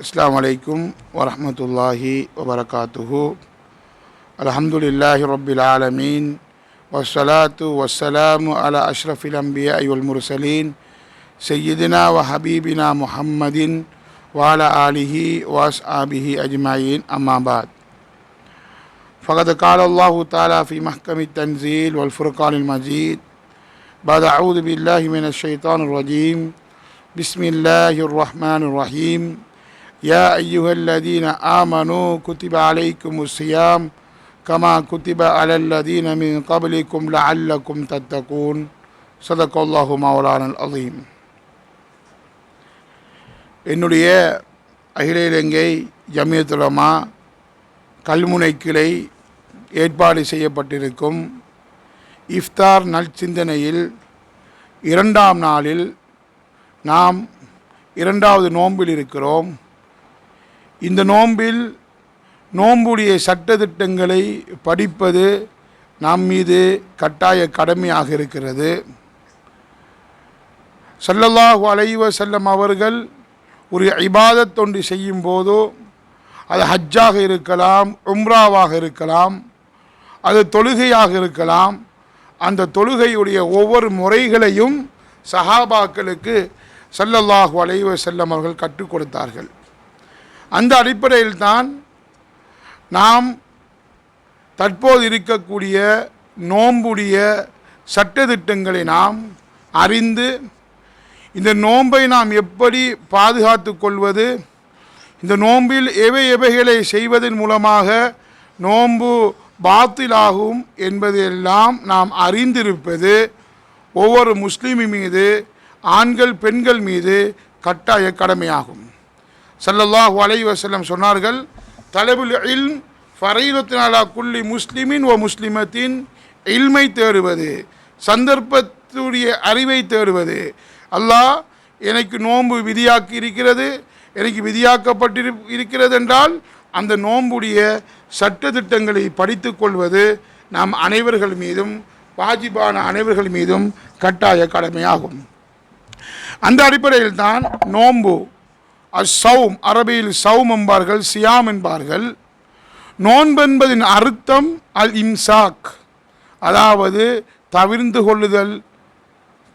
அஸ்ஸலாமு அலைக்கும் வரஹ்மத்துல்லாஹி வபரகாத்துஹு. அல்ஹம்துலில்லாஹி ரப்பில் ஆலமீன் வஸ்ஸலாத்து வஸ்ஸலாமு அலா அஷ்ரஃபில் அன்பியாஇ வல் முர்சலீன் சய்யிதினா வ ஹபீபினா முஹம்மதின் வ அலா ஆலிஹி வ அஸ்ஹாபிஹி அஜ்மஈன். அம்மா பாத். ஃபகத் கால அல்லாஹு தஆலா ஃபீ மஹ்கமித் தன்ஸீல் வல் ஃபுர்கானில் மஜீத் பஅத அஊது பில்லாஹி மினஷ் ஷைத்தானிர் ரஜீம். பிஸ்மில்லாஹிர் ரஹ்மானிர் ரஹீம். யா அய்யுஹல்லதீன ஆமனூ குத்திப அலைக்குமுஸ் ஸியாம் கமா குத்திப அலல்லதீன மின் கப்லிக்கும் லஅல்லக்கும் தத்தகூன். ஸதகல்லாஹு மௌலானல் அஸீம். என்னுடைய அகில இலங்கை ஜமியத்துல் உலமா கல்முனை கிளை ஏற்பாடு செய்யப்பட்டிருக்கும் இஃப்தார் நற்சிந்தனையில் 2ஆம் நாளில் நாம் 2வது நோன்பில் இருக்கிறோம். இந்த நோன்பில் நோன்புடைய சட்டதிட்டங்களை படிப்பது நம் மீது கட்டாய கடமையாக இருக்கிறது. ஸல்லல்லாஹு அலைஹி வஸல்லம் அவர்கள் ஒரு இபாதத் ஒன்று செய்யும் போதோ, அது ஹஜ்ஜாக இருக்கலாம், உம்ராவாக இருக்கலாம், அது தொழுகையாக இருக்கலாம், அந்த தொழுகையுடைய ஒவ்வொரு முறைகளையும் சஹாபாக்களுக்கு ஸல்லல்லாஹு அலைஹி வஸல்லம் அவர்கள் கற்றுக் கொடுத்தார்கள். அந்த அடிப்படையில் தான் நாம் தற்போது இருக்கக்கூடிய நோன்புடைய சட்டதிட்டங்களை நாம் அறிந்து இந்த நோன்பை நாம் எப்படி பாதுகாத்து கொள்வது, இந்த நோன்பில் எவைகளை செய்வதன் மூலமாக நோன்பு பாத்திலாகும் என்பதையெல்லாம் நாம் அறிந்திருப்பது ஒவ்வொரு முஸ்லீமின் மீது, ஆண்கள் பெண்கள் மீது கட்டாய கடமையாகும். ஸல்லல்லாஹு அலைஹி வஸல்லம் சொன்னார்கள், தலபுல் இல்ம் ஃபரீதத்துன் அலா குல்லி முஸ்லிமின் வ முஸ்லிமத்தின். இல்மை தேடுவது, சந்தர்ப்பத்துடைய அறிவை தேடுவது. அல்லாஹ் எனக்கு நோன்பு விதியாக்கி இருக்கிறது, எனக்கு விதியாக்கப்பட்டிருக்கிறது என்றால் அந்த நோன்புடைய சட்டதிட்டங்களை படித்து கொள்வது நாம் அனைவர்கள் மீதும், வாஜிபான அனைவர்கள் மீதும் கட்டாய கடமையாகும். அந்த அடிப்படையில் தான் நோன்பு அஸ்ஸௌம், அரபியில் சௌம் என்பார்கள், சியாம் என்பார்கள். நோன்பு என்பதின் அர்த்தம் அல் இம்சாக், அதாவது தவிர்ந்து கொள்ளுதல்,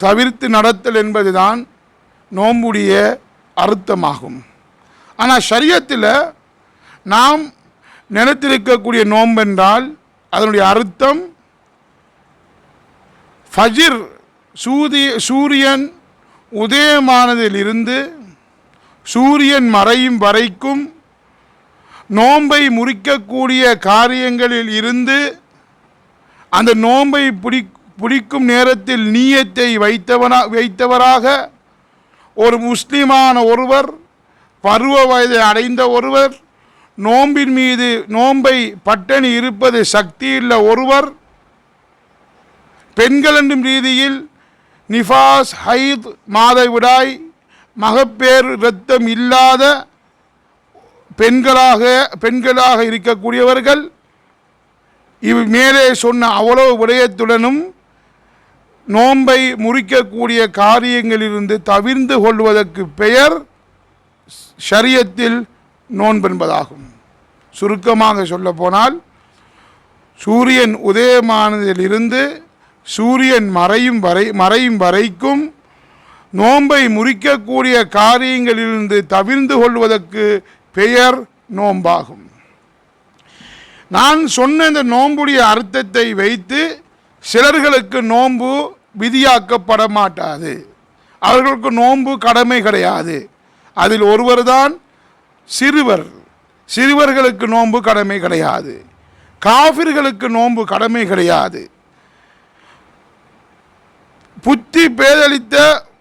தவிர்த்து நடத்தல் என்பதுதான் நோன்புடைய அர்த்தமாகும். ஆனால் ஷரியத்தில் நாம் நினைத்திருக்கக்கூடிய நோன்பென்றால் அதனுடைய அர்த்தம் ஃபஜ்ர், சூரியன் உதயமானதிலிருந்து சூரியன் மறையும் வரைக்கும் நோன்பை முறிக்கக்கூடிய காரியங்களில் இருந்து அந்த நோன்பை பிடிக்கும் நேரத்தில் நீயத்தை வைத்தவராக ஒரு முஸ்லிமான ஒருவர், பருவ வயதை அடைந்த ஒருவர், நோன்பின் மீது நோன்பை பட்டணி இருப்பது சக்தியுள்ள ஒருவர், பெண்கள் என்னும் ரீதியில் நிஃபாஸ், ஹைத், மாதவிடாய், மகப்பேறு, இரத்தம் இல்லாத பெண்களாக இருக்கக்கூடியவர்கள், மேலே சொன்ன அவ்வளவு விடயத்துடனும் நோன்பை முறிக்கக்கூடிய காரியங்களிலிருந்து தவிர்ந்து கொள்வதற்கு பெயர் ஷரியத்தில் நோன்பென்பதாகும். சுருக்கமாக சொல்ல போனால், சூரியன் உதயமானதிலிருந்து சூரியன் மறையும் வரைக்கும் நோன்பை முறிக்கக்கூடிய காரியங்களிலிருந்து தவிர்ந்து கொள்வதற்கு பெயர் நோன்பாகும். நான் சொன்ன இந்த நோன்புடைய அர்த்தத்தை வைத்து சிலர்களுக்கு நோன்பு விதியாக்கப்பட மாட்டாது, அவர்களுக்கு நோன்பு கடமை கிடையாது. அதில் ஒருவர்தான் சிறுவர். சிறுவர்களுக்கு நோன்பு கடமை கிடையாது, காஃபிர்களுக்கு நோன்பு கடமை கிடையாது, புத்தி பேதளித்த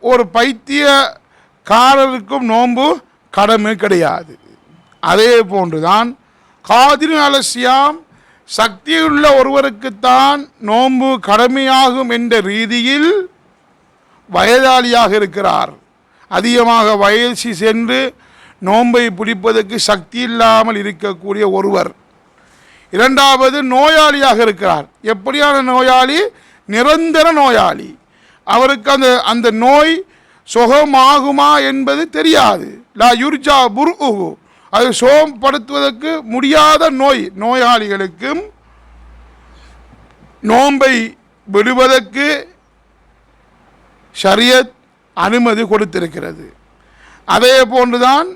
ஒரு பைத்தியக்காரருக்கும் நோன்பு கடமை கிடையாது. அதே போன்றுதான் காதிரின் அல சியாம், சக்தியுள்ள ஒருவருக்குத்தான் நோன்பு கடமையாகும் என்ற ரீதியில் வயதாளியாக இருக்கிறார், அதிகமாக வயசு சென்று நோன்பை பிடிப்பதற்கு சக்தி இல்லாமல் இருக்கக்கூடிய ஒருவர். 2வது நோயாளியாக இருக்கிறார். எப்படியான நோயாளி? நிரந்தர நோயாளி. அவருக்கு அந்த நோய் சுகமாகுமா என்பது தெரியாது. லா யுர்ஜா புர்உஹு, அது சோம்படுத்துவதற்கு முடியாத நோயாளிகளுக்கும் நோன்பை விடுவதற்கு ஷரியத் அனுமதி கொடுத்திருக்கிறது. அதே போன்றுதான்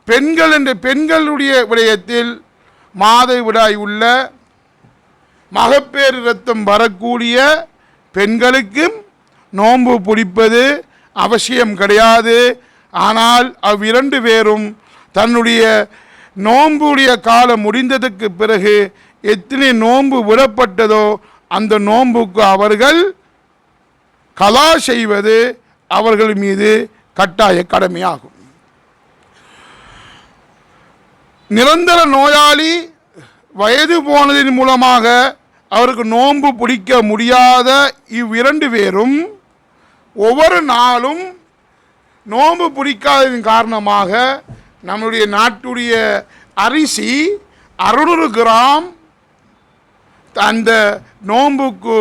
பெண்களுடைய விடயத்தில் மாதவிடாய் உள்ள மகப்பேறு இரத்தம் வரக்கூடிய பெண்களுக்கும் நோன்பு பிடிப்பது அவசியம் கிடையாது. ஆனால் அவ்விரண்டு பேரும் தன்னுடைய நோன்புடைய காலம் முடிந்ததுக்கு பிறகு எத்தனை நோன்பு விடப்பட்டதோ அந்த நோன்புக்கு அவர்கள் கலா செய்வது அவர்கள் மீது கட்டாய கடமையாகும். நிரந்தர நோயாளி வயது போனதின் மூலமாக அவருக்கு நோன்பு பிடிக்க முடியாத இவ்விரண்டு பேரும் ஒவ்வொரு நாளும் நோன்பு பிடிக்காததின் காரணமாக நம்முடைய நாட்டுடைய அரிசி 600 கிராம் அந்த நோன்புக்கு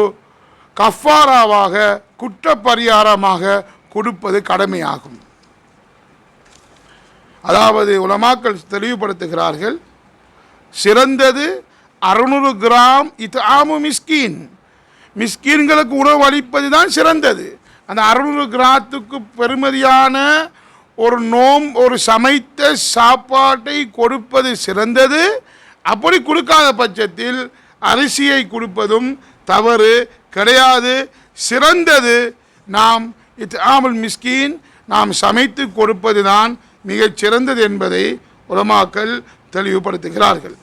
கஃபாராவாக குற்றப்பரிகாரமாக கொடுப்பது கடமையாகும். அதாவது உலமாக்கள் தெளிவுபடுத்துகிறார்கள், சிறந்தது 600 கிராம் இத்ஆமு மிஸ்கீன், மிஸ்கீன்களுக்கு உணவு அளிப்பது தான் சிறந்தது. அந்த 600 கிராத்துக்கு பெறுமதியான ஒரு சமைத்த சாப்பாட்டை கொடுப்பது சிறந்தது. அப்படி கொடுக்காத பட்சத்தில் அரிசியை கொடுப்பதும் தவறு கிடையாது. சிறந்தது நாம் இத்ஆமுல் மிஸ்கீன், நாம் சமைத்து கொடுப்பது தான் மிகச் சிறந்தது என்பதை உலமாக்கள் தெளிவுபடுத்துகிறார்கள்.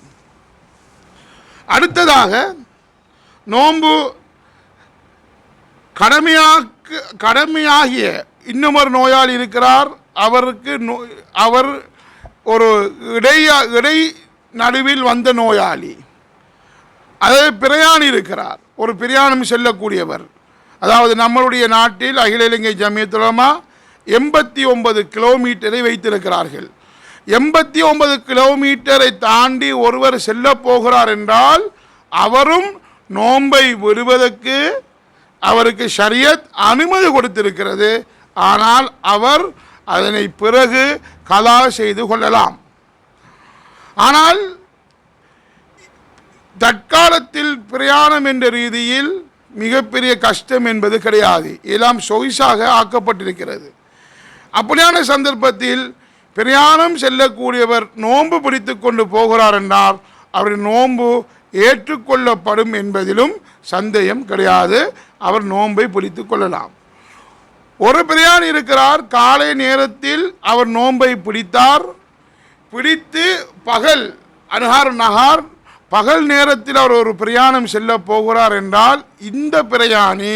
அடுத்ததாக நோன்பு கடமையாகிய இன்னுமொரு நோயாளி இருக்கிறார். அவர் ஒரு இடை நடுவில் வந்த நோயாளி, அதாவது பிரயாணி இருக்கிறார், ஒரு பிரயாணம் செல்லக்கூடியவர். அதாவது நம்மளுடைய நாட்டில் அகில இலங்கை ஜமியத் உலமா 89 கிலோமீட்டரை வைத்திருக்கிறார்கள். 89 கிலோமீட்டரை தாண்டி ஒருவர் செல்ல போகிறார் என்றால் அவரும் நோன்பை விடுவதற்கு அவருக்கு ஷரியத் அனுமதி கொடுத்திருக்கிறது. ஆனால் அவர் அதனை பிறகு கலா செய்து கொள்ளலாம். ஆனால் தற்காலத்தில் பிரயாணம் என்ற ரீதியில் மிகப்பெரிய கஷ்டம் என்பது கிடையாது, எல்லாம் சொகுசாக ஆக்கப்பட்டிருக்கிறது. அப்படியான சந்தர்ப்பத்தில் பிரயாணம் செல்லக்கூடியவர் நோன்பு பிடித்து கொண்டு போகிறார் என்றால் அவருடைய நோன்பு ஏற்றுக்கொள்ளப்படும் என்பதிலும் சந்தேகம் கிடையாது. அவர் நோன்பை பிடித்து கொள்ளலாம். ஒரு பிரயாணி இருக்கிறார், காலை நேரத்தில் அவர் நோன்பை பிடித்து பகல் நகார் பகல் நேரத்தில் அவர் ஒரு பிரயாணம் செல்ல போகிறார் என்றால் இந்த பிரயாணி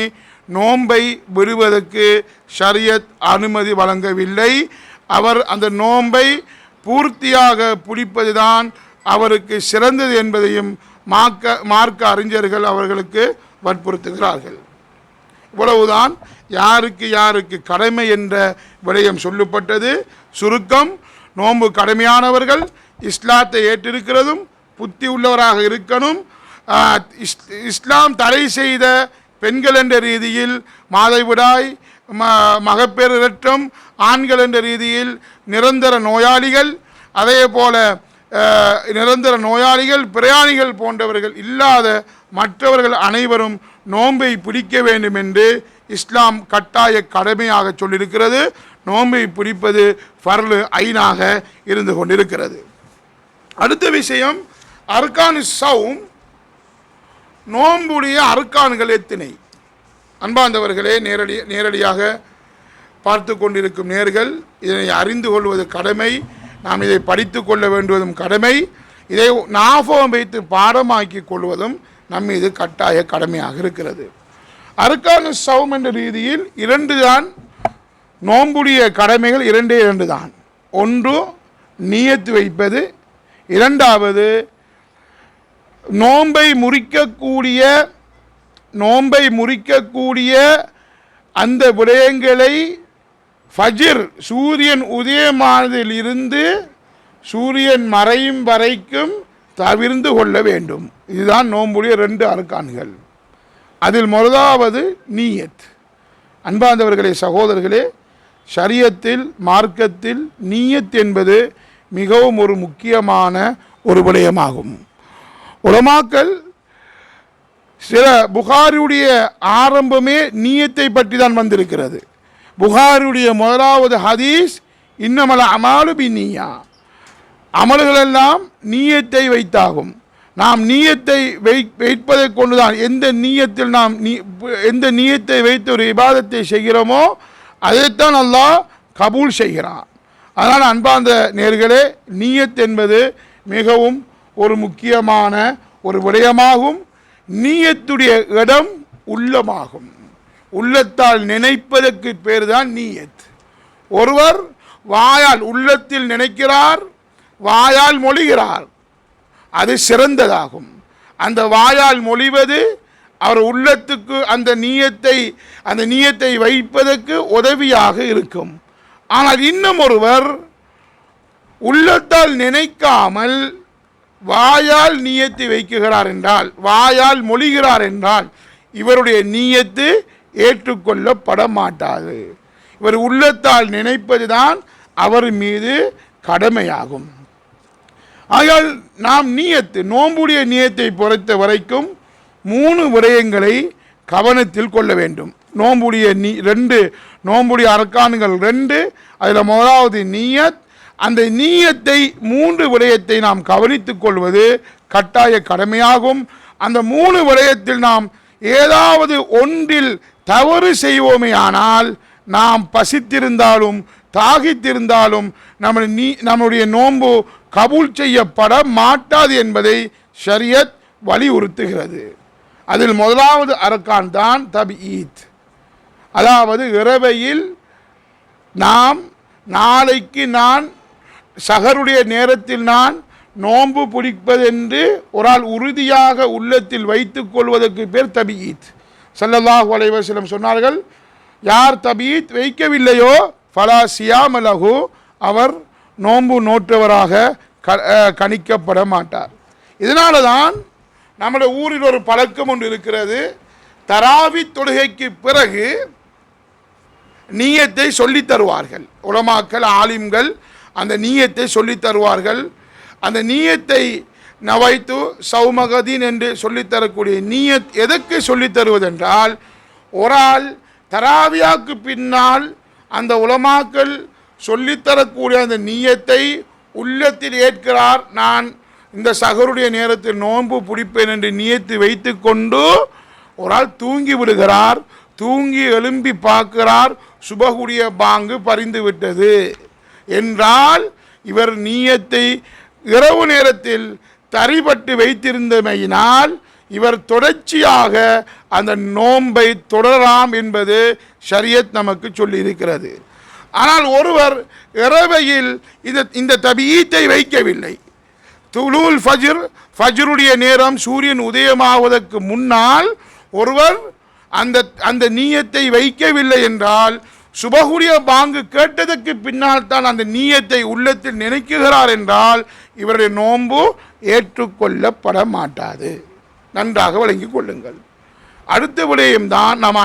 நோன்பை விடுவதற்கு ஷரியத் அனுமதி வழங்கவில்லை. அவர் அந்த நோன்பை பூர்த்தியாக பிடிப்பதுதான் அவருக்கு சிறந்தது என்பதையும் மார்க்க அறிஞர்கள் அவர்களுக்கு வற்புறுத்துகிறார்கள். இவ்வளவுதான் யாருக்கு கடமை என்ற விடயம் சொல்லப்பட்டது. சுருக்கம், நோன்பு கடமையானவர்கள் இஸ்லாத்தை ஏற்றிருக்கிறதும் புத்தி உள்ளவராக இருக்கணும். இஸ்லாம் தடை செய்த பெண்கள் என்ற ரீதியில் மாதவிடாய், மகப்பேறு இரட்டம், ஆண்கள் என்ற ரீதியில் நிரந்தர நோயாளிகள், அதே போல நிரந்தர நோயாளிகள், பிரயாணிகள் போன்றவர்கள் இல்லாத மற்றவர்கள் அனைவரும் நோன்பை பிடிக்க வேண்டும் என்று இஸ்லாம் கட்டாய கடமையாக சொல்லியிருக்கிறது. நோன்பை பிடிப்பது ஃபர்லு ஐனாக இருந்து கொண்டிருக்கிறது. அடுத்த விஷயம், அர்கானு ஸௌம், நோன்புடைய அர்கான்கள் எத்தனை? அன்பார்ந்தவர்களே, நேரடியாக பார்த்து கொண்டிருக்கும் நேர்கள் இதனை அறிந்து கொள்வது கடமை. நாம் இதை படித்து கொள்ள வேண்டுவதும் கடமை. இதை ஞாபகம் வைத்து பாடமாக்கி கொள்வதும் நம் மீது கட்டாய கடமையாக இருக்கிறது. அர்கானு ஸௌம் என்ற ரீதியில் 2 தான் நோன்புடைய கடமைகள், 2 தான். ஒன்று நியத்து வைப்பது, இரண்டாவது நோன்பை முறிக்கக்கூடிய அந்த விடயங்களை ஃபஜ்ர், சூரியன் உதயமானதில் இருந்து சூரியன் மறையும் வரைக்கும் தவிர்ந்து கொள்ள வேண்டும். இதுதான் நோன்புடைய 2 அர்கான்கள். அதில் முதலாவது நீயத். அன்பார்ந்தவர்களே, சகோதரர்களே, ஷரியத்தில் மார்க்கத்தில் நீயத் என்பது மிகவும் ஒரு முக்கியமான ஒரு விடயமாகும். உலமாக்கள் சில புகாரியுடைய ஆரம்பமே நீயத்தை பற்றி தான் வந்திருக்கிறது. புகாரியுடைய முதலாவது ஹதீஸ் இன்னமல் அமாலு பின்னியா, அமல்களெல்லாம் நீயத்தை வைத்தாகும். நாம் நீயத்தை வைப்பதை கொண்டுதான் எந்த நீயத்தில் நாம் எந்த நீயத்தை வைத்து ஒரு இபாதத்தை செய்கிறோமோ அதைத்தான் அல்லாஹ் கபூல் செய்கிறான். அதனால் அன்பார்ந்த நேயர்களே, நீயத் என்பது மிகவும் ஒரு முக்கியமான ஒரு விடயமாகும். நீயத்துடைய இடம் உள்ளமாகும். உள்ளத்தால் நினைப்பதற்கு பேர் தான் நீயத். ஒருவர் வாயால் உள்ளத்தில் நினைக்கிறார், வாயால் மொழிகிறார், அது சிறந்ததாகும். அந்த வாயால் மொழிவது அவர் உள்ளத்துக்கு அந்த நீயத்தை வைப்பதற்கு உதவியாக இருக்கும். ஆனால் இன்னும் ஒருவர் உள்ளத்தால் நினைக்காமல் வாயால் நீயத்தை வைக்குகிறார் என்றால், வாயால் மொழிகிறார் என்றால், இவருடைய நீயத்து ஏற்றுக்கொள்ளப்பட மாட்டாது. இவர் உள்ளத்தால் நினைப்பது தான் அவர் மீது கடமையாகும். ஆகையால் நாம் நோம்புடைய நீயத்தை பொறுத்த வரைக்கும் 3 விடயங்களை கவனத்தில் கொள்ள வேண்டும். நோம்புடைய அரக்கான்கள் 2, அதில் முதலாவது நீயத். அந்த நீயத்தை 3 விடயத்தை நாம் கவனித்துக் கொள்வது கட்டாய கடமையாகும். அந்த 3 விடயத்தில் நாம் ஏதாவது ஒன்றில் தவறு செய்வோமே ஆனால் நாம் பசித்திருந்தாலும் தாகித்திருந்தாலும் நம்முடைய நோன்பு கபூல் செய்யப்பட மாட்டாது என்பதை ஷரியத் வலியுறுத்துகிறது. அதில் முதலாவது அரக்கான் தான் தபீத். அதாவது இரவையில் நாளைக்கு நான் சஹருடைய நேரத்தில் நான் நோன்பு பிடிப்பதென்று ஒரு ஆள் உறுதியாக உள்ளத்தில் வைத்துக் கொள்வதற்கு பேர் தபீத். ஸல்லல்லாஹு அலைஹி வஸல்லம் சொன்னார்கள், யார் தபீத் வைக்கவில்லையோ ஃபலா சியாம லஹு, அவர் நோன்பு நோற்றவராக கணிக்கப்பட மாட்டார். இதனால தான் நம்முடைய ஊரில் ஒரு பழக்கம் ஒன்று இருக்கிறது. தராவி தொழுகைக்கு பிறகு நீயத்தை சொல்லித் தருவார்கள். உலமாக்கள் ஆலிம்கள் அந்த நீயத்தை சொல்லித் தருவார்கள். அந்த நீயத்தை நவைத்து சௌமகதீன் என்று சொல்லித்தரக்கூடிய நீயத் எதற்கு சொல்லித் தருவதென்றால், ஒரு ஆள் தராவியாக்கு பின்னால் அந்த உலமாக்கள் சொல்லித்தரக்கூடிய அந்த நீயத்தை உள்ளத்தில் ஏற்கிறார். நான் இந்த சஹருடைய நேரத்தில் நோன்பு பிடிப்பேன் என்று நீயத்து வைத்து கொண்டு ஒரு ஆள் தூங்கி விடுகிறார். தூங்கி எழும்பி பார்க்கிறார், சுபகுடைய பாங்கு பறிந்து விட்டது என்றால் இவர் நீயத்தை இரவு நேரத்தில் தரிபட்டு வைத்திருந்தமையினால் இவர் தொடர்ச்சியாக அந்த நோன்பை தொடரலாம் என்பது ஷரியத் நமக்கு சொல்லி இருக்கிறது. ஆனால் ஒருவர் இரவையில் இந்த தபீத்தை வைக்கவில்லை, துலூல் ஃபஜ்ருடைய நேரம் சூரியன் உதயமாவதற்கு முன்னால் ஒருவர் அந்த நீயத்தை வைக்கவில்லை என்றால் சுபகுடைய பாங்கு கேட்டதற்கு பின்னால் தான் அந்த நீயத்தை உள்ளத்தில் நினைக்குகிறார் என்றால் இவருடைய நோன்பு ஏற்றுக்கொள்ளப்பட மாட்டாது. நன்றாக விளங்கிக் கொள்ளுங்கள். அடுத்த விடயம்தான் நாம்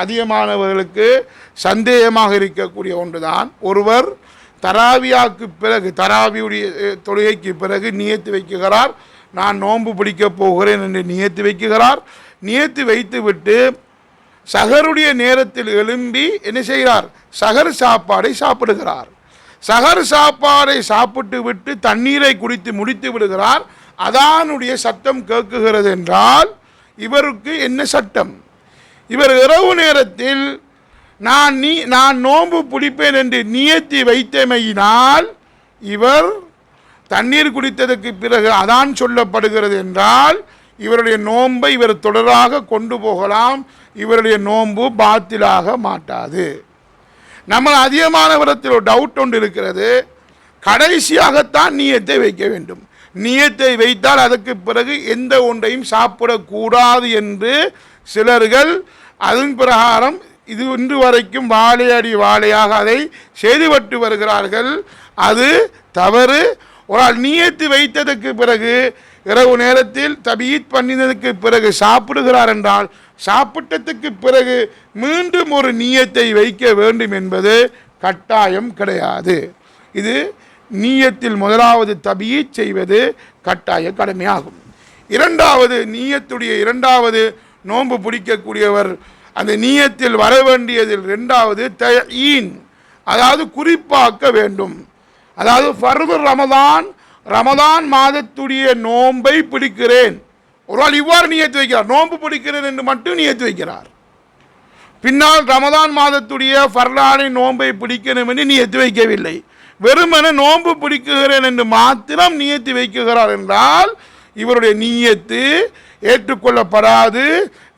அதிகமானவர்களுக்கு சந்தேகமாக இருக்கக்கூடிய ஒன்றுதான். ஒருவர் தராவியாக்கு பிறகு தராவியுடைய தொழுகைக்கு பிறகு நியத்து வைக்குகிறார், நான் நோன்பு பிடிக்கப் போகிறேன் என்று நியத்து வைக்குகிறார். நியத்து வைத்துவிட்டு சஹருடைய நேரத்தில் எழும்பி என்ன செய்கிறார்? சஹர் சாப்பாடை சாப்பிடுகிறார். சஹர் சாப்பாடை சாப்பிட்டு விட்டு தண்ணீரை குடித்து முடித்து விடுகிறார். அதானுடைய சட்டம் கேட்குகிறது என்றால் இவருக்கு என்ன சட்டம்? இவர் இரவு நேரத்தில் நான் நோன்பு பிடிப்பேன் என்று நியத்தி வைத்தமையினால் இவர் தண்ணீர் குடித்ததற்கு பிறகு அதான் சொல்லப்படுகிறது என்றால் இவருடைய நோன்பை இவர் தொடராக கொண்டு போகலாம். இவருடைய நோன்பு பாத்திலாக மாட்டாது. நம்ம அதிகமானவரத்தில் ஒரு டவுட் ஒன்று இருக்கிறது, கடைசியாகத்தான் நியத்தை வைக்க வேண்டும். நியத்தை வைத்தால் அதற்கு பிறகு எந்த ஒன்றையும் சாப்பிடக்கூடாது என்று சிலர்கள் அதன் பிரகாரம் இது இன்று வரைக்கும் வாழையடி வாழையாக அதை செய்துவிட்டு வருகிறார்கள். அது தவறு. ஒரு ஆள் நியத்து வைத்ததற்கு பிறகு இரவு நேரத்தில் தபீத் பண்ணினதுக்கு பிறகு சாப்பிடுகிறார் என்றால் சாப்பிட்டதுக்கு பிறகு மீண்டும் ஒரு நியத்தை வைக்க வேண்டும் என்பது கட்டாயம் கிடையாது. இது நியத்தில் முதலாவது தபீத் செய்வது கட்டாய கடமையாகும். இரண்டாவது நியத்துடைய இரண்டாவது நோன்பு பிடிக்கக்கூடியவர் அந்த நியத்தில் வர வேண்டியதில் இரண்டாவது தயீன், அதாவது குறிப்பாக்க வேண்டும். அதாவது ஃபர்து ரமதான் மாதத்துடைய நோன்பை பிடிக்கிறேன். ஒரு ஆள் இவ்வாறு நியத்து வைக்கிறார், நோன்பு பிடிக்கிறேன் என்று மட்டும் நியத்து வைக்கிறார். பின்னால் ரமதான் மாதத்துடைய ஃபர்லானை நோன்பை பிடிக்கணும் என்று நியத்து வைக்கவில்லை, வெறுமன நோன்பு பிடிக்குகிறேன் என்று மாத்திரம் நியத்து வைக்குகிறார் என்றால் இவருடைய நியத்து ஏற்றுக்கொள்ளப்படாது.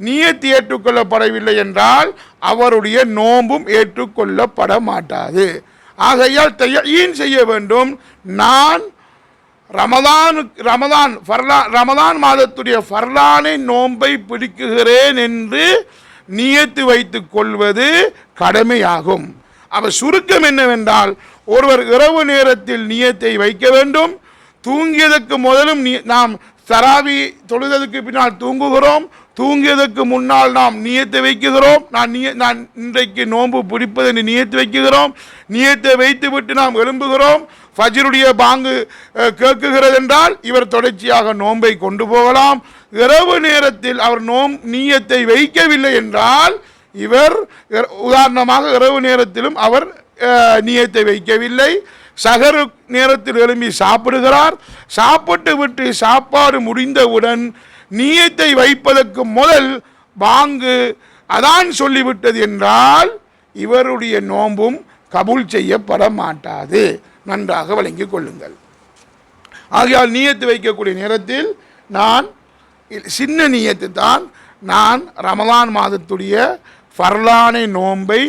நியத்து ஏற்றுக்கொள்ளப்படவில்லை என்றால் அவருடைய நோன்பும் ஏற்றுக்கொள்ளப்பட மாட்டாது. ஆகையால் தயீன் செய்ய வேண்டும். நான் ரமதான் மாதத்துடைய ஃபர்லானை நோன்பை பிடிக்குகிறேன் என்று நியத்து வைத்துக் கொள்வது கடமையாகும். அவர் சுருக்கம் என்னவென்றால், ஒருவர் இரவு நேரத்தில் நியத்தை வைக்க வேண்டும். தூங்கியதற்கு முதலும் நாம் தராவி தொழுதற்கு பின்னால் தூங்குகிறோம், தூங்கியதற்கு முன்னால் நாம் நியத்தை வைக்குகிறோம். நான் இன்றைக்கு நோன்பு பிடிப்பது என்று நியத்து வைக்குகிறோம். நியத்தை வைத்துவிட்டு நாம் எழும்புகிறோம். ஃபஜ்ருடைய பாங்கு கேட்குகிறது என்றால் இவர் தொடர்ச்சியாக நோன்பை கொண்டு போகலாம். இரவு நேரத்தில் அவர் நியத்தை வைக்கவில்லை என்றால் இவர் உதாரணமாக இரவு நேரத்திலும் அவர் நியத்தை வைக்கவில்லை, சகரு நேரத்தில் எழும்பி சாப்பிடுகிறார். சாப்பிட்டு விட்டு சாப்பாடு முடிந்தவுடன் நியத்தை வைப்பதற்கு முதல் பாங்கு அதான் சொல்லிவிட்டது என்றால் இவருடைய நோன்பும் கபூல் செய்யப்பட மாட்டாது. நன்றாக வழங்கிக் கொள்ளுங்கள். ஆகையால் நியத்து வைக்கக்கூடிய நேரத்தில் நான் சின்ன நியத்து தான், நான் ரமலான் மாதத்துடைய ஃபர்லானை நோன்பை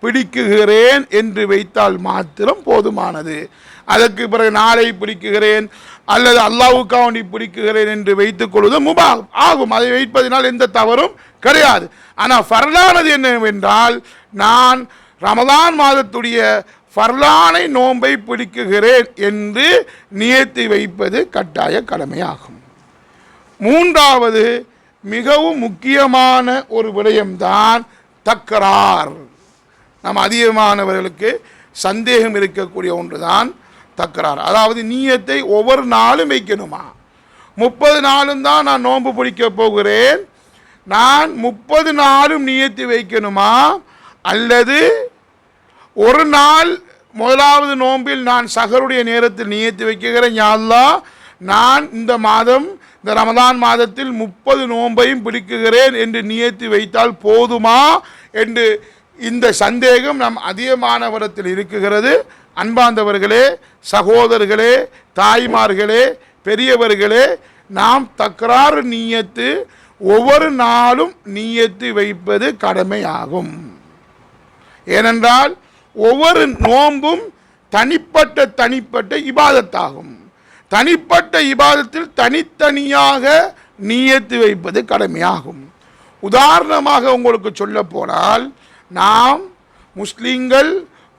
பிடிக்குகிறேன் என்று வைத்தால் மாத்திரம் போதுமானது. அதற்கு பிறகு நாளை பிடிக்குகிறேன் அல்லது அல்லாஹ்வுக்காண்டி பிடிக்குகிறேன் என்று வைத்துக் கொள்வது முபாஹ் ஆகும். அதை வைப்பதனால் எந்த தவறும் கிடையாது. ஆனால் ஃபர்லானது என்னவென்றால், நான் ரமலான் மாதத்துடைய ஃபர்லானை நோன்பை பிடிக்குகிறேன் என்று நியத்து வைப்பது கட்டாய கடமையாகும். மூன்றாவது மிகவும் முக்கியமான ஒரு விடயம்தான் தக்ரார். நம் அதிகமானவர்களுக்கு சந்தேகம் இருக்கக்கூடிய ஒன்றுதான் தக்ரார். அதாவது நியத்தை ஒவ்வொரு நாளும் வைக்கணுமா? 30 நாளும் தான் நான் நோன்பு பிடிக்க போகிறேன், நான் 30 நாளும் நியத்து வைக்கணுமா? அல்லது ஒரு நாள் முதலாவது நோன்பில் நான் சஹருடைய நேரத்தில் நியத்து வைக்கிறேன், யா அல்லாஹ் நான் இந்த ரமதான் மாதத்தில் 30 நோன்பையும் பிடிக்குகிறேன் என்று நியத்து வைத்தால் போதுமா என்று இந்த சந்தேகம் நம் அதிகமானவரத்தில் இருக்குகிறது. அன்பார்ந்தவர்களே, சகோதரர்களே, தாய்மார்களே, பெரியவர்களே, நாம் தக்ரார் நியத்து ஒவ்வொரு நாளும் நியத்து வைப்பது கடமையாகும். ஏனென்றால் ஒவ்வொரு நோன்பும் தனிப்பட்ட இபாதத்தாகும். தனிப்பட்ட இபாதத்தில் தனித்தனியாக நியத்து வைப்பது கடமையாகும். உதாரணமாக உங்களுக்கு சொல்ல போனால், நாம் முஸ்லீம்கள்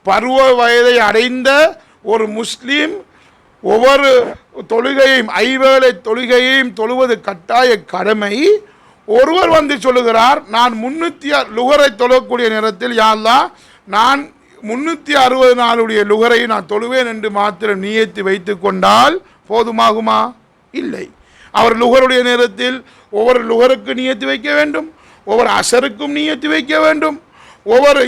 பருவ வயதை அடைந்த ஒரு முஸ்லீம் ஒவ்வொரு தொழுகையும் 5 வேளை தொழுகையையும் தொழுவது கட்டாய கடமை. ஒருவர் வந்து சொல்லுகிறார், நான் 306 லுகரை தொழக்கூடிய நேரத்தில் யா அல்லாஹ் நான் 360 நாளுடைய லுகரை நான் தொழுவேன் என்று மாத்திரம் நியத்து வைத்து கொண்டால் போதுமாகுமா? இல்லை. அவர் லுகருடைய நேரத்தில் ஒவ்வொரு லுகருக்கு நியத்து வைக்க வேண்டும், ஒவ்வொரு அசருக்கும் நியத்து வைக்க வேண்டும், ஒவ்வொரு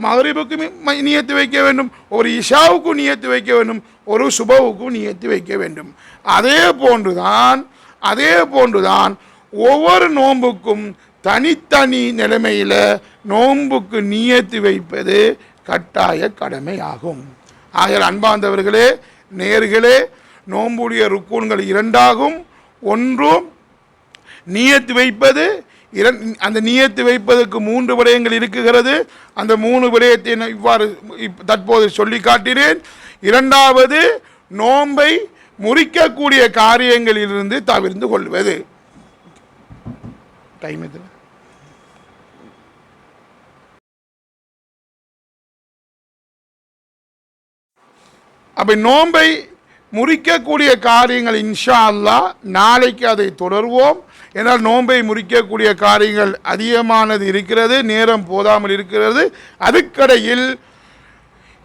மகரிபுக்கும் நியத்து வைக்க வேண்டும், ஒரு இஷாவுக்கும் நியத்து வைக்க வேண்டும், ஒரு சுபவுக்கும் நியத்து வைக்க வேண்டும். அதே போன்றுதான் ஒவ்வொரு நோன்புக்கும் தனித்தனி நிலைமையில் நோன்புக்கு நியத்து வைப்பது கட்டாய கடமையாகும். ஆகையால் அன்பார்ந்தவர்களே, நேயர்களே, நோன்புடைய ருக்கூன்கள் 2 ஒன்று நியத்து வைப்பது. அந்த நியத்து வைப்பதற்கு 3 விடயங்கள் இருக்குகிறது. அந்த 3 விடயத்தை இவ்வாறு தற்போது சொல்லி காட்டினேன். 2வது நோன்பை முறிக்கக்கூடிய காரியங்களிலிருந்து தவிர்த்து கொள்வது. டைம் எது? அப்ப நோன்பை முறிக்கக்கூடிய காரியங்கள் இன்ஷா அல்லாஹ் நாளைக்கு அதை தொடர்வோம். ஏன்னால் நோன்பை முறிக்கக்கூடிய காரியங்கள் அதிகமானது இருக்கிறது, நேரம் போதாமல் இருக்கிறது. அதுக்கடையில்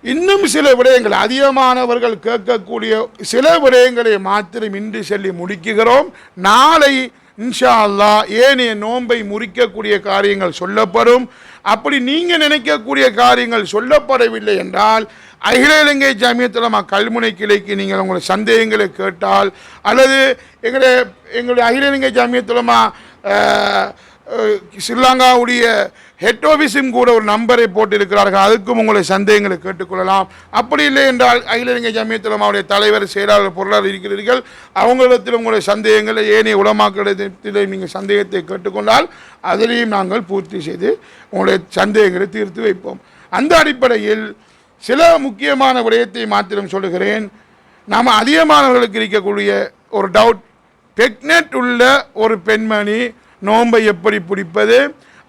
இன்னும் சில விடயங்கள் அதிகமானவர்கள் கேட்கக்கூடிய சில விடயங்களை மாத்திரம் இன்று சொல்லி முடிக்குகிறோம். நாளை இன்ஷா அல்லாஹ் ஏனைய நோன்பை முறிக்கக்கூடிய காரியங்கள் சொல்லப்படும். அப்படி நீங்கள் நினைக்கக்கூடிய காரியங்கள் சொல்லப்படவில்லை என்றால் அகில இலங்கை ஜமியத் உலமா கல்முனை கிளைக்கு நீங்கள் உங்களுடைய சந்தேகங்களை கேட்டால், அல்லது எங்களுடைய அகில இலங்கை ஜமியத் உலமா ஸ்ரீலங்காவுடைய ஹெட் ஆஃபீஸும் கூட ஒரு நம்பரை போட்டிருக்கிறார்கள், அதுக்கும் உங்களுடைய சந்தேகங்களை கேட்டுக்கொள்ளலாம். அப்படி இல்லை என்றால் அகில இலங்கை ஜமியத் உலமாவுடைய தலைவர், செயலாளர், பொருளாளர் இருக்கிறீர்கள், அவங்களிடத்தில் உங்களுடைய சந்தேகங்களை ஏனைய உலமாக்களிடத்தில் நீங்கள் சந்தேகத்தை கேட்டுக்கொண்டால் அதிலையும் நாங்கள் பூர்த்தி செய்து உங்களுடைய சந்தேகங்களை தீர்த்து வைப்போம். அந்த அடிப்படையில் சில முக்கியமான விடயத்தை மாத்திரம் சொல்லுகிறேன். நாம் அதிகமானவர்களுக்கு இருக்கக்கூடிய ஒரு டவுட், பிரெக்னென்ட் உள்ள ஒரு பெண்மணி நோன்பை எப்படி பிடிப்பது,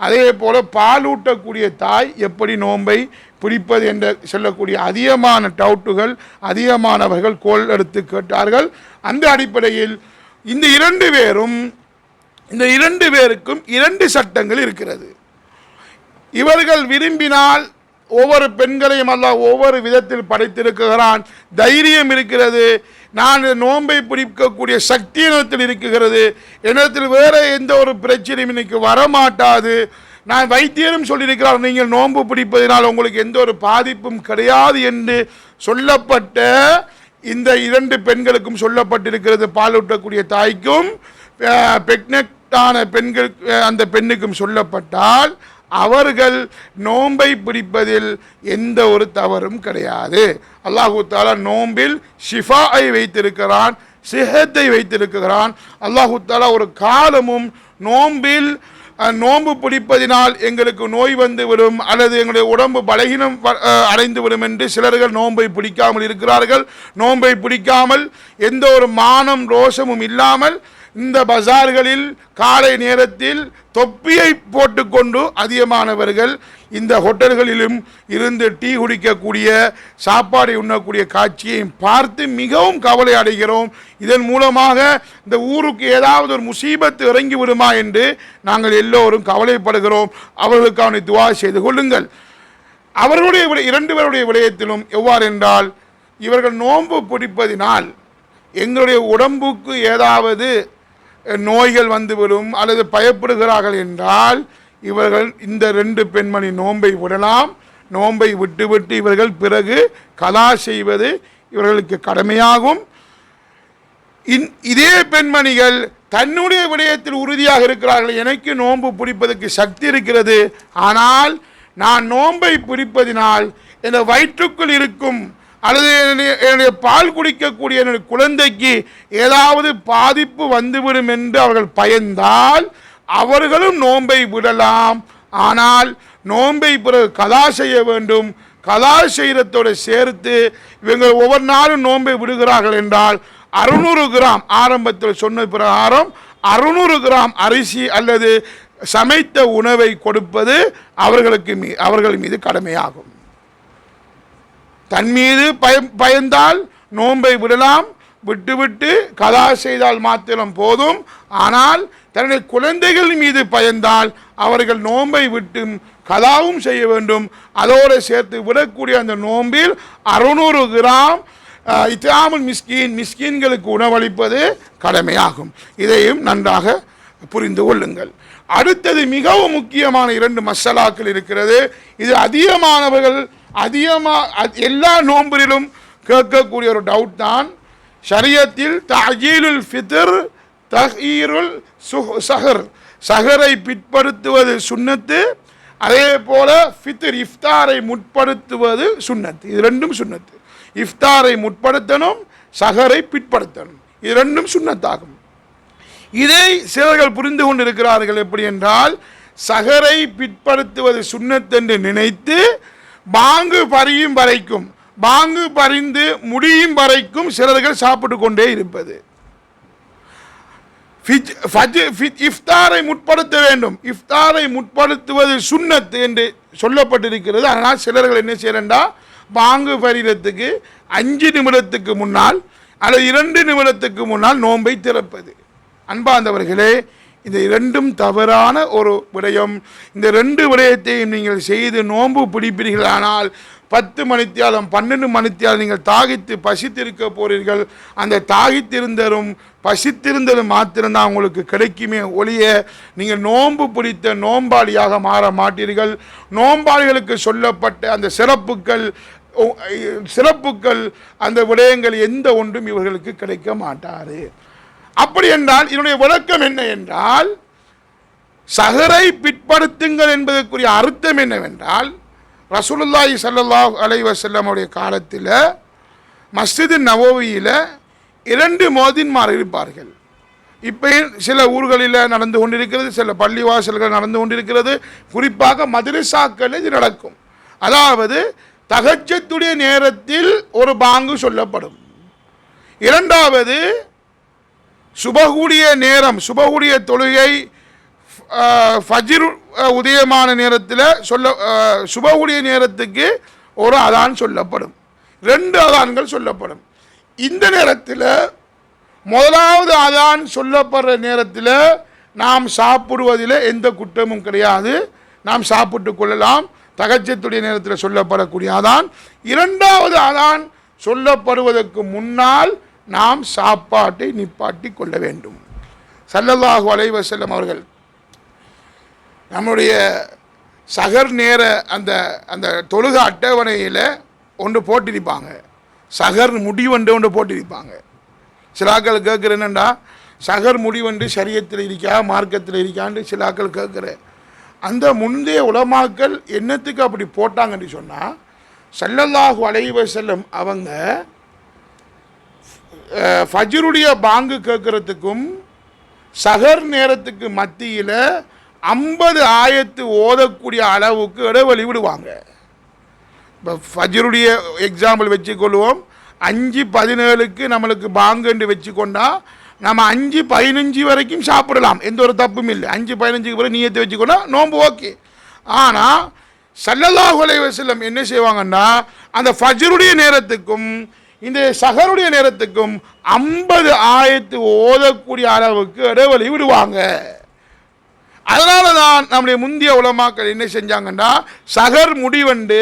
அதே போல் பாலூட்டக்கூடிய தாய் எப்படி நோன்பை பிடிப்பது என்று சொல்லக்கூடிய அதிகமான டவுட்டுகள் அதிகமானவர்கள் கோல் எடுத்து கேட்டார்கள். அந்த அடிப்படையில் இந்த இரண்டு பேருக்கும் 2 சட்டங்கள் இருக்கிறது. இவர்கள் விரும்பினால் ஒவ்வொரு பெண்களையும் அல்லாஹ் ஒவ்வொரு விதத்தில் படைத்திருக்கிறான். தைரியம் இருக்கிறது, நான் நோன்பை பிடிக்கக்கூடிய சக்தி என்னிடத்தில் இருக்கிறது, என்னிடத்தில் வேறு எந்த ஒரு பிரச்சனையும் இன்னைக்கு வரமாட்டாது, நான் வைத்தியரும் சொல்லியிருக்கிறார் நீங்கள் நோன்பு பிடிப்பதனால் உங்களுக்கு எந்த ஒரு பாதிப்பும் கிடையாது என்று சொல்லப்பட்ட இந்த 2 பெண்களுக்கும் சொல்லப்பட்டிருக்கிறது. பாலூட்டக்கூடிய தாய்க்கும் பிரெக்னென்ட்டான பெண்கள் அந்த பெண்ணுக்கும் சொல்லப்பட்டால் அவர்கள் நோன்பை பிடிப்பதில் எந்த ஒரு தவறும் கிடையாது. அல்லாஹு தஆலா நோம்பில் ஷிஃபாயை வைத்திருக்கிறான், சிஹத்தை வைத்திருக்கிறான். அல்லாஹு தஆலா ஒரு காலமும் நோம்பில் நோன்பு பிடிப்பதினால் எங்களுக்கு நோய் வந்துவிடும் அல்லது எங்களுடைய உடம்பு பலகீனம் அடைந்துவிடும் என்று சிலர்கள் நோன்பை பிடிக்காமல் இருக்கிறார்கள். நோன்பை பிடிக்காமல் எந்த ஒரு மானம் ரோஷமும் இல்லாமல் இந்த பஜார்களில் காலை நேரத்தில் தொப்பியை போட்டுக்கொண்டு அதிகமானவர்கள் இந்த ஹோட்டல்களிலும் இருந்து டீ குடிக்கக்கூடிய, சாப்பாடை உண்ணக்கூடிய காட்சியை பார்த்து மிகவும் கவலை அடைகிறோம். இதன் மூலமாக இந்த ஊருக்கு ஏதாவது ஒரு முசீபத்து இறங்கி விடுமா என்று நாங்கள் எல்லோரும் கவலைப்படுகிறோம். அவர்களுக்கான துவா செய்து கொள்ளுங்கள். அவர்களுடைய 2 பேருடைய விடயத்திலும் எவ்வாறு என்றால், இவர்கள் நோன்பு பிடிப்பதினால் எங்களுடைய உடம்புக்கு ஏதாவது நோய்கள் வந்துவிடும் அல்லது பயப்படுகிறார்கள் என்றால் இவர்கள் இந்த 2 பெண்மணி நோன்பை விடலாம். நோன்பை விட்டுவிட்டு இவர்கள் பிறகு கலா செய்வது இவர்களுக்கு கடமையாகும். இதே பெண்மணிகள் தன்னுடைய விடயத்தில் உறுதியாக இருக்கிறார்கள், எனக்கு நோன்பு பிடிப்பதற்கு சக்தி இருக்கிறது, ஆனால் நான் நோன்பை பிடிப்பதினால் என் வயிற்றுக்குள் இருக்கும் அல்லது என்னுடைய பால் குடிக்கக்கூடிய என்னுடைய குழந்தைக்கு ஏதாவது பாதிப்பு வந்துவிடும் என்று அவர்கள் பயந்தால் அவர்களும் நோன்பை விடலாம். ஆனால் நோன்பை பிறகு கலா செய்ய வேண்டும். கலா செய்கிறதோடு சேர்த்து இவங்க ஒவ்வொரு நாளும் நோன்பை விடுகிறார்கள் என்றால் 600 கிராம், ஆரம்பத்தில் சொன்ன பிரகாரம் 600 கிராம் அரிசி அல்லது சமைத்த உணவை கொடுப்பது அவர்கள் மீது கடமையாகும். தன் மீது பயந்தால் நோன்பை விடலாம், விட்டுவிட்டு கலா செய்தால் மாத்திரம் போதும். ஆனால் தன்னுடைய குழந்தைகள் மீது பயந்தால் அவர்கள் நோன்பை விட்டு கலாவும் செய்ய வேண்டும். அதோடு சேர்த்து விடக்கூடிய அந்த நோன்பில் 600 கிராம் இத்ஆமுல் மிஸ்கீன்களுக்கு உணவளிப்பது கடமையாகும். இதையும் நன்றாக புரிந்து கொள்ளுங்கள். அடுத்தது மிகவும் முக்கியமான 2 மசாலாக்கள் இருக்கிறது. இது அதிகமானவர்கள் எல்லா நோம்பிலும் கேட்கக்கூடிய ஒரு டவுட் தான். ஷரியத்தில் தஅஜீலுல் ஃபித்ர், தஹீருல் சஹர், சஹரை பிற்படுத்துவது சுன்னத்து, அதே போல ஃபித்ர் இஃப்தாரை முற்படுத்துவது சுன்னத்து. இது 2ம் சுன்னத்து. இஃப்தாரை முற்படுத்தணும், சஹரை பிற்படுத்தணும், இது 2ம் சுன்னத்தாகும். இதை சிலர்கள் புரிந்து கொண்டிருக்கிறார்கள். எப்படி என்றால், சஹரை பிற்படுத்துவது சுன்னத் என்று நினைத்து பாங்கு பறியும் வரைக்கும், பாங்கு பறிந்து முடியும் வரைக்கும் சிலர்கள் சாப்பிட்டு கொண்டே இருப்பது. இஃப்தாரை முற்படுத்த வேண்டும், இஃப்தாரை முற்படுத்துவது சுன்னத் என்று சொல்லப்பட்டிருக்கிறது. அதனால் சிலர்கள் என்ன செய்யறா, பாங்கு பறிகிறதுக்கு 5 நிமிடத்துக்கு முன்னால் அல்லது 2 நிமிடத்துக்கு முன்னால் நோன்பை திறப்பது. அன்பார்ந்தவர்களே, இந்த இரண்டும் தவறான ஒரு விடயம். இந்த 2 விடயத்தையும் நீங்கள் செய்து நோன்பு பிடிப்பீர்களானால் 10 மணித்தியாலம் 12 மணித்தியாலம் நீங்கள் தாகித்து பசித்திருக்க போறீர்கள். அந்த தாகித்திருந்தரும் பசித்திருந்ததும் மாத்திரம்தான் உங்களுக்கு கிடைக்குமே ஒழிய நீங்கள் நோன்பு பிடித்த நோன்பாளியாக மாற மாட்டீர்கள். நோன்பாளிகளுக்கு சொல்லப்பட்ட அந்த சிறப்புகள் அந்த விடயங்கள் எந்த ஒன்றும் இவர்களுக்கு கிடைக்க மாட்டாது. அப்படி என்றால் இதனுடைய விளக்கம் என்ன என்றால், சஹரை பிற்படுத்துங்கள் என்பதற்குரிய அர்த்தம் என்னவென்றால், ரசூலுல்லாஹி ஸல்லல்லாஹு அலைஹி வஸல்லம் உடைய காலத்தில் மஸ்ஜித் நபவியில் 2 மோதின்மார் இருப்பார்கள். இப்போ சில ஊர்களில் நடந்து கொண்டிருக்கிறது, சில பள்ளிவாசல்கள் நடந்து கொண்டிருக்கிறது. குறிப்பாக மதரசாக்களில் இது நடக்கும். அதாவது தஹஜ்ஜுடைய நேரத்தில் ஒரு பாங்கு சொல்லப்படும். இரண்டாவது சுபஹுடைய நேரம், சுபஹுடைய தொழுகை ஃபஜ்ர் உதயமான நேரத்தில் சுபஹுடைய நேரத்துக்கு ஒரு அதான் சொல்லப்படும். 2 அதான்கள் சொல்லப்படும். இந்த நேரத்தில் முதலாவது அதான் சொல்லப்படுற நேரத்தில் நாம் சாப்பிடுவதில் எந்த குற்றமும் கிடையாது, நாம் சாப்பிட்டு கொள்ளலாம். தஹஜ்ஜுடைய நேரத்தில் சொல்லப்படக்கூடிய அதான். இரண்டாவது அதான் சொல்லப்படுவதற்கு முன்னால் நாம் சாப்பாட்டை நிப்பாட்டி கொள்ள வேண்டும். ஸல்லல்லாஹு அலைஹி வஸல்லம் அவர்கள் நம்முடைய சஹர் நேர அந்த அந்த தொழுக அட்டவணையில் ஒன்று போட்டிருப்பாங்க. சஹர் முடிவண்டு ஒன்று போட்டிருப்பாங்க. சிலாக்கள் கேட்குற என்னண்டா, சஹர் முடிவண்டு ஷரியத்தில் இருக்கா மார்க்கத்தில் இருக்கான்னு சிலாக்கள் கேட்குற. அந்த முந்தைய உலமாக்கள் என்னத்துக்கு அப்படி போட்டாங்கன்னு சொன்னால், ஸல்லல்லாஹு அலைஹி வஸல்லம் அவங்க ஃபஜ்ருடைய பாங்கு கேட்குறதுக்கும் சஹர் நேரத்துக்கு மத்தியில் 50 ஆயத்து ஓதக்கூடிய அளவுக்கு இடைவெளி விடுவாங்க. இப்போ ஃபஜ்ருடைய எக்ஸாம்பிள் வச்சுக்கொள்வோம். 5:17 நம்மளுக்கு பாங்குன்னு வச்சுக்கொண்டா நம்ம 5:15 வரைக்கும் சாப்பிடலாம், எந்த ஒரு தப்பும் இல்லை. 5:15 பிறகு நியத்தை வச்சுக்கொண்டா நோன்பு ஓகே. ஆனால் ஸல்லல்லாஹு அலைஹி வஸல்லம் என்ன செய்வாங்கன்னா, அந்த ஃபஜ்ருடைய நேரத்துக்கும் இந்த சஹருடைய நேரத்துக்கும் 50 ஆயத்து ஓதக்கூடிய அளவுக்கு இடைவெளி விடுவாங்க. அதனால தான் நம்முடைய முந்தைய உலமாக்கள் என்ன செஞ்சாங்கன்னா, சஹர் முடிவண்டு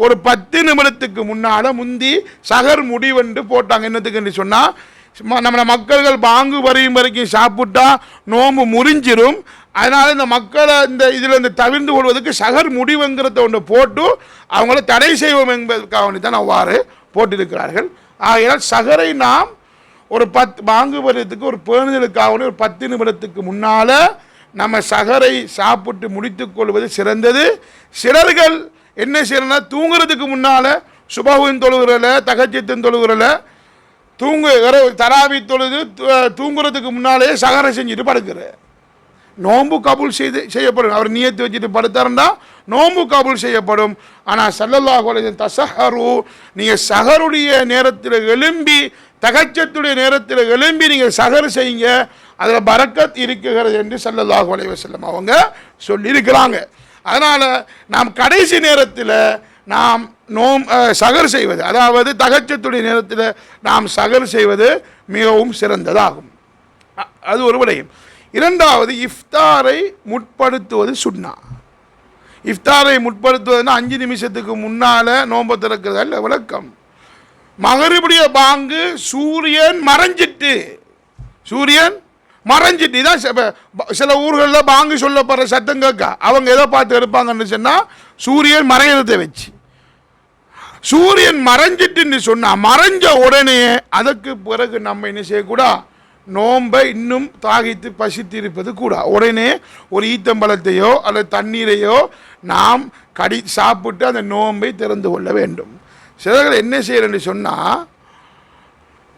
ஒரு 10 நிமிடத்துக்கு முன்னால் முந்தி சஹர் முடிவண்டு போட்டாங்க. என்னத்துக்குன்னு சொன்னால், நம்ம மக்கள்கள் பாங்கு வரையும் வரைக்கும் சாப்பிட்டா நோம்பு முறிஞ்சிரும். அதனால் இந்த மக்களை இந்த இதில் இந்த தவிர்ந்து கொள்வதற்கு சஹர் முடிவுங்கிறத ஒன்று போட்டு அவங்கள தடை செய்வோம் என்பதற்காக வேண்டி தான் அவ்வாறு போட்டிருக்கிறார்கள். ஆகையால் சஹரை நாம் ஒரு 10 பாங்கு வர்றதுக்கு ஒரு பேணுதலுக்காக ஒரு 10 நிமிடத்துக்கு முன்னால் நம்ம சஹரை சாப்பிட்டு முடித்து கொள்வது சிறந்தது. சிலர்கள் என்ன செய்யணும்னா, தூங்குறதுக்கு முன்னால் சுபஹுவின் தொழுகிறல தஹஜ்ஜுத்தின் தொழுகிறல தராவி தொழுது தூங்குறதுக்கு முன்னாலே சஹரை செஞ்சுட்டு படுக்கிற. நோன்பு கபூல் செய்யப்படும். அவர் நியத்து வச்சுட்டு படுத்தாருன்னா நோன்பு கபூல் செய்யப்படும். ஆனால் ஸல்லல்லாஹு அலைஹி வஸல்லம் தஸஹரு, நீங்கள் சஹருடைய நேரத்தில் எழும்பி தஹஜ்ஜுடைய நேரத்தில் எழும்பி நீங்கள் சஹர் செய்யுங்க, அதில் பரக்கத் இருக்குகிறது என்று ஸல்லல்லாஹு அலைஹி வஸல்லம் அவங்க சொல்லியிருக்கிறாங்க. அதனால் நாம் கடைசி நேரத்தில் நாம் சஹர் செய்வது, அதாவது தஹஜ்ஜுடைய நேரத்தில் நாம் சஹர் செய்வது மிகவும் சிறந்ததாகும். அது ஒரு விடயம். இரண்டாவது, இஃப்தாரை முற்படுத்துவது சுன்னா. இஃப்தாரை முற்படுத்துவதுன்னா 5 நிமிஷத்துக்கு முன்னால் நோன்பு திறக்கிறது அல்ல, விளக்கம். மகரிபுடைய பாங்கு சூரியன் மறைஞ்சிட்டு இதான் சில ஊர்களில் பாங்கு சொல்லப்படுற சத்தம் கேட்க அவங்க எதை பார்த்து எடுப்பாங்கன்னு சொன்னால், சூரியன் மறைகிறதை வச்சு. சூரியன் மறைஞ்சிட்டுன்னு சொன்னால் மறைஞ்ச உடனே அதற்கு பிறகு நம்ம என்ன செய்யக்கூடாது, நோன்பை இன்னும் தாகித்து பசித்திருப்பது கூட. உடனே ஒரு ஈத்தம்பழத்தையோ அல்லது தண்ணீரையோ நாம் சாப்பிட்டு அந்த நோன்பை திறந்து கொள்ள வேண்டும். சிலர்கள் என்ன செய்யறேன்னு சொன்னால்,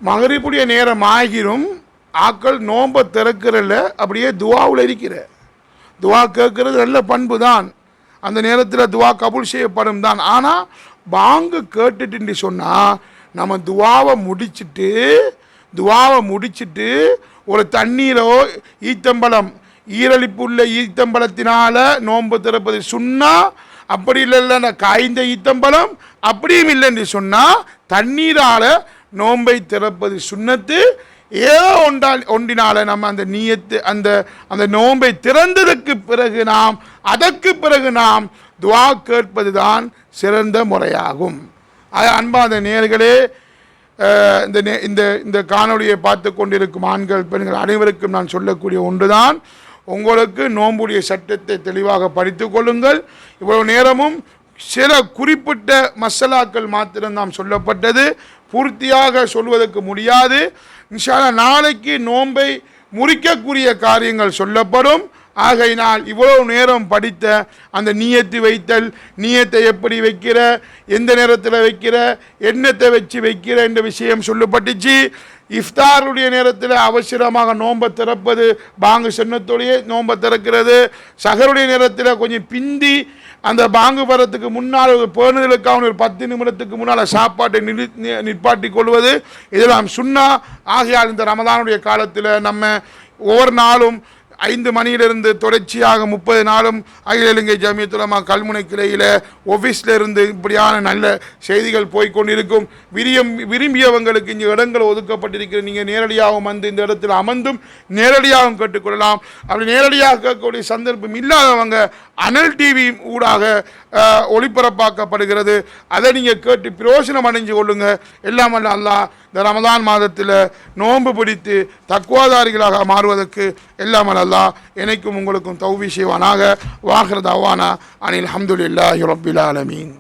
மகரிபுடைய நேரம் ஆகிரும், ஆக்கள் நோன்பை திறக்கிறல்ல, அப்படியே துவாவில் இருக்கிற. துவா கேட்கறது நல்ல பண்பு தான், அந்த நேரத்தில் துவா கபூல் செய்யப்படும் தான். ஆனால் பாங்கு கேட்டுட்டு சொன்னால் நம்ம துவாவை முடிச்சுட்டு ஒரு தண்ணீரோ ஈத்தம்பழம் ஈரலிப்புள்ள ஈத்தம்பழத்தினால நோன்பு திறப்பது சுன்னா. அப்படி இல்லைன்னா காய்ந்த ஈத்தம்பழம் அப்படியும் இல்லைன்னு சொன்னால் தண்ணீரால் நோன்பை திறப்பது சுன்னத்து. ஏதோ ஒன்றினால நம்ம அந்த நீயத்து அந்த நோன்பை திறந்ததற்கு பிறகு அதற்கு பிறகு நாம் துஆ கேட்பது தான் சிறந்த முறையாகும். அன்பான நேயர்களே, இந்த காணொளியை பார்த்து கொண்டிருக்கும் ஆண்கள் பெண்கள் அனைவருக்கும் நான் சொல்லக்கூடிய ஒன்றுதான், உங்களுக்கு நோன்புடைய சட்டத்தை தெளிவாக படித்து கொள்ளுங்கள். இவ்வளவு நேரமும் சில குறிப்பிட்ட மசாலாக்கள் மாத்திரம் நாம் சொல்லப்பட்டது, பூர்த்தியாக சொல்வதற்கு முடியாது. இன்ஷா அல்லாஹ் நாளைக்கு நோன்பை முறிக்கக்கூடிய காரியங்கள் சொல்லப்படும். ஆகையினால் இவ்வளவு நேரம் படித்த அந்த நீயத்து வைத்தல், நீயத்தை எப்படி வைக்கிற, எந்த நேரத்தில் வைக்கிற, எண்ணத்தை வச்சு வைக்கிற என்ற விஷயம் சொல்லப்பட்டுச்சு. இஃப்தாருடைய நேரத்தில் அவசரமாக நோன்பை திறப்பது, பாங்கு சின்னத்தோடையே நோன்பை திறக்கிறது. சஹருடைய நேரத்தில் கொஞ்சம் பிந்தி அந்த பாங்கு வரத்துக்கு முன்னால் ஒரு பேணுதலுக்காக ஒரு 10 நிமிடத்துக்கு முன்னால் சாப்பாட்டை நிற்பாட்டி கொள்வது, இதெல்லாம் சுன்னா. ஆகையால் இந்த ரமதானுடைய காலத்தில் நம்ம ஒவ்வொரு நாளும் 5 மணியிலிருந்து தொடர்ச்சியாக 30 நாளும் அகில இலங்கை ஜமியத்துல் உலமா கல்முனை கிளையில் ஆஃபீஸில் இருந்து இப்படியான நல்ல செய்திகள் போய்கொண்டிருக்கும். விரும்பியவங்களுக்கு இங்கே இடங்கள் ஒதுக்கப்பட்டிருக்கிற நீங்கள் நேரடியாகவும் வந்து இந்த இடத்தில் அமர்ந்தும் நேரடியாகவும் கேட்டுக்கொள்ளலாம். அப்படி நேரடியாக கேட்கக்கூடிய சந்தர்ப்பம் இல்லாதவங்க அனல் டிவி ஊடாக ஒளிபரப்பாக்கப்படுகிறது, அதை நீங்கள் கேட்டு பிரயோசனம் அடைஞ்சு கொள்ளுங்க. எல்லாம் அல்ல அல்லாஹ் இந்த ரமதான் மாதத்தில் நோன்பு பிடித்து தக்குவாதாரிகளாக மாறுவதற்கு எல்லாம் அல்லாஹ் எனக்கும் உங்களுக்கும் தௌஃபீக் செய்வானாக. வாஹிர் தஅவானா அனில் ஹம்துலில்லாஹி ரப்பில் ஆலமீன்.